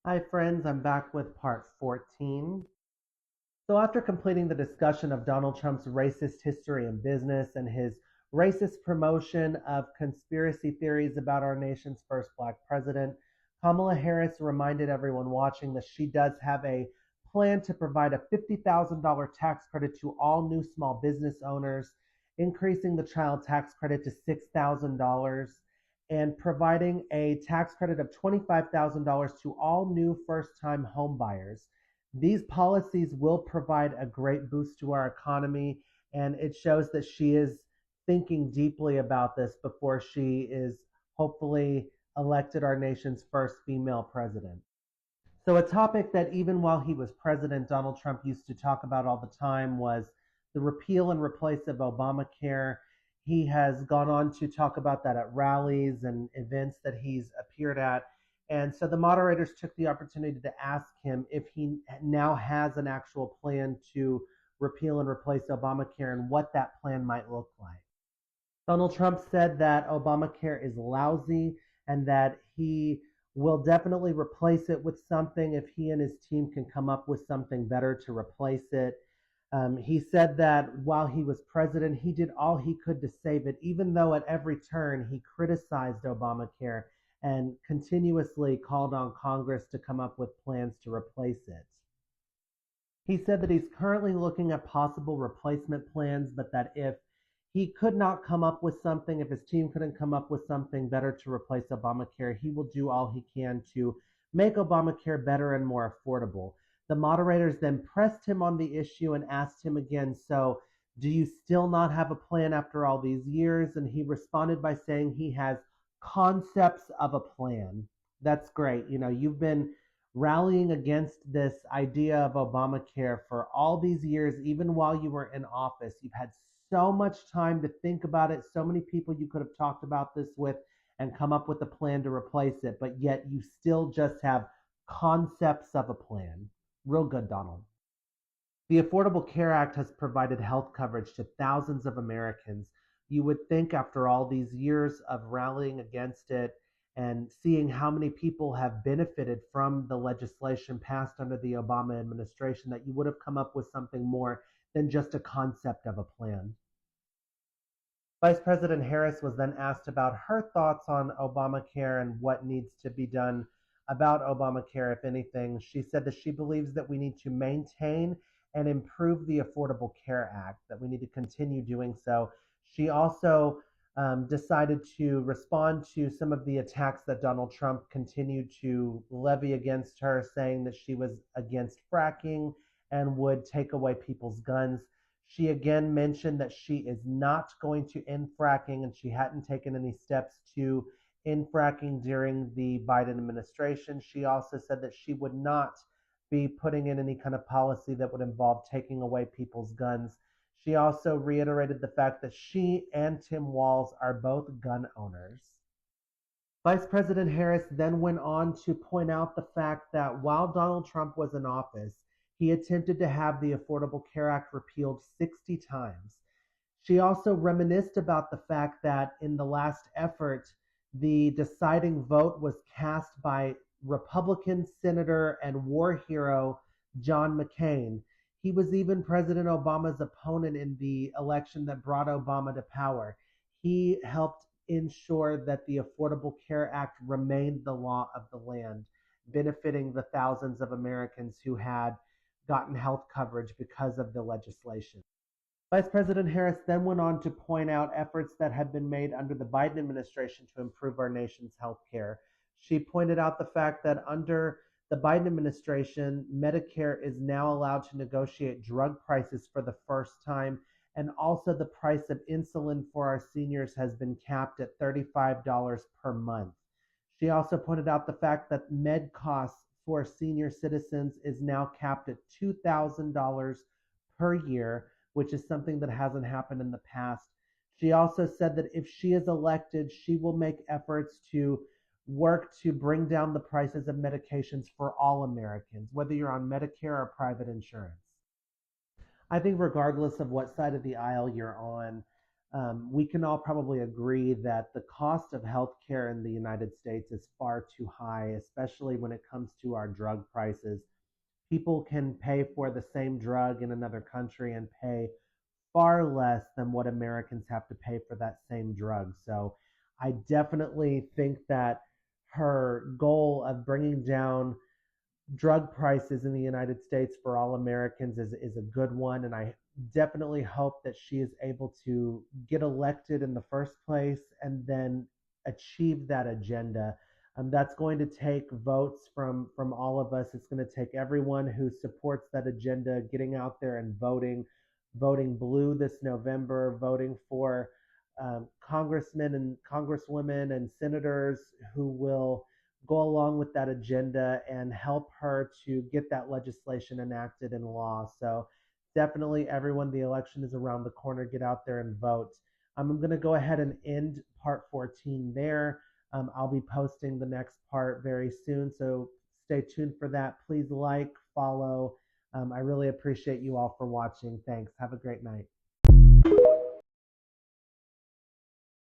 Hi, friends. I'm back with part 14. So, after completing the discussion of Donald Trump's racist history in business and his racist promotion of conspiracy theories about our nation's first black president, Kamala Harris reminded everyone watching that she does have a plan to provide a $50,000 tax credit to all new small business owners, increasing the child tax credit to $6,000 and providing a tax credit of $25,000 to all new first time home buyers. These policies will provide a great boost to our economy, and it shows that she is thinking deeply about this before she is hopefully elected our nation's first female president. So, a topic that even while he was president, Donald Trump used to talk about all the time was the repeal and replace of Obamacare. He has gone on to talk about that at rallies and events that he's appeared at. And so the moderators took the opportunity to ask him if he now has an actual plan to repeal and replace Obamacare and what that plan might look like. Donald Trump said that Obamacare is lousy and that he will definitely replace it with something if he and his team can come up with something better to replace it. He said that while he was president, he did all he could to save it, even though at every turn he criticized Obamacare and continuously called on Congress to come up with plans to replace it. He said that he's currently looking at possible replacement plans, but that if he could not come up with something, if his team couldn't come up with something better to replace Obamacare, he will do all he can to make Obamacare better and more affordable. The moderators then pressed him on the issue and asked him again, so do you still not have a plan after all these years? And he responded by saying he has concepts of a plan. That's great. You know, you've been rallying against this idea of Obamacare for all these years, even while you were in office. You've had so much time to think about it, so many people you could have talked about this with and come up with a plan to replace it, but yet you still just have concepts of a plan. Real good, Donald. The Affordable Care Act has provided health coverage to thousands of Americans. You would think after all these years of rallying against it and seeing how many people have benefited from the legislation passed under the Obama administration that you would have come up with something more than just a concept of a plan. Vice President Harris was then asked about her thoughts on Obamacare and what needs to be done about Obamacare, if anything. She said that she believes that we need to maintain and improve the Affordable Care Act, that we need to continue doing so. She also decided to respond to some of the attacks that Donald Trump continued to levy against her, saying that she was against fracking and would take away people's guns. She again mentioned that she is not going to end fracking and she hadn't taken any steps to end fracking during the Biden administration. She also said that she would not be putting in any kind of policy that would involve taking away people's guns. She also reiterated the fact that she and Tim Walz are both gun owners. Vice President Harris then went on to point out the fact that while Donald Trump was in office, he attempted to have the Affordable Care Act repealed 60 times. She also reminisced about the fact that in the last effort, the deciding vote was cast by Republican Senator and war hero John McCain. He was even President Obama's opponent in the election that brought Obama to power. He helped ensure that the Affordable Care Act remained the law of the land, benefiting the thousands of Americans who had gotten health coverage because of the legislation. Vice President Harris then went on to point out efforts that have been made under the Biden administration to improve our nation's health care. She pointed out the fact that under the Biden administration, Medicare is now allowed to negotiate drug prices for the first time, and also the price of insulin for our seniors has been capped at $35 per month. She also pointed out the fact that med costs for senior citizens is now capped at $2,000 per year, which is something that hasn't happened in the past. She also said that if she is elected, she will make efforts to work to bring down the prices of medications for all Americans, whether you're on Medicare or private insurance. I think regardless of what side of the aisle you're on, We can all probably agree that the cost of healthcare in the United States is far too high, especially when it comes to our drug prices. People can pay for the same drug in another country and pay far less than what Americans have to pay for that same drug. So I definitely think that her goal of bringing down drug prices in the United States for all Americans is a good one. And I definitely hope that she is able to get elected in the first place and then achieve that agenda. That's going to take votes from all of us. It's going to take everyone who supports that agenda getting out there and voting blue this November, voting for congressmen and congresswomen and senators who will go along with that agenda and help her to get that legislation enacted in law. So definitely everyone, the election is around the corner. Get out there and vote. I'm going to go ahead and end part 14 there. I'll be posting the next part very soon. So stay tuned for that. Please like, follow. I really appreciate you all for watching. Thanks. Have a great night.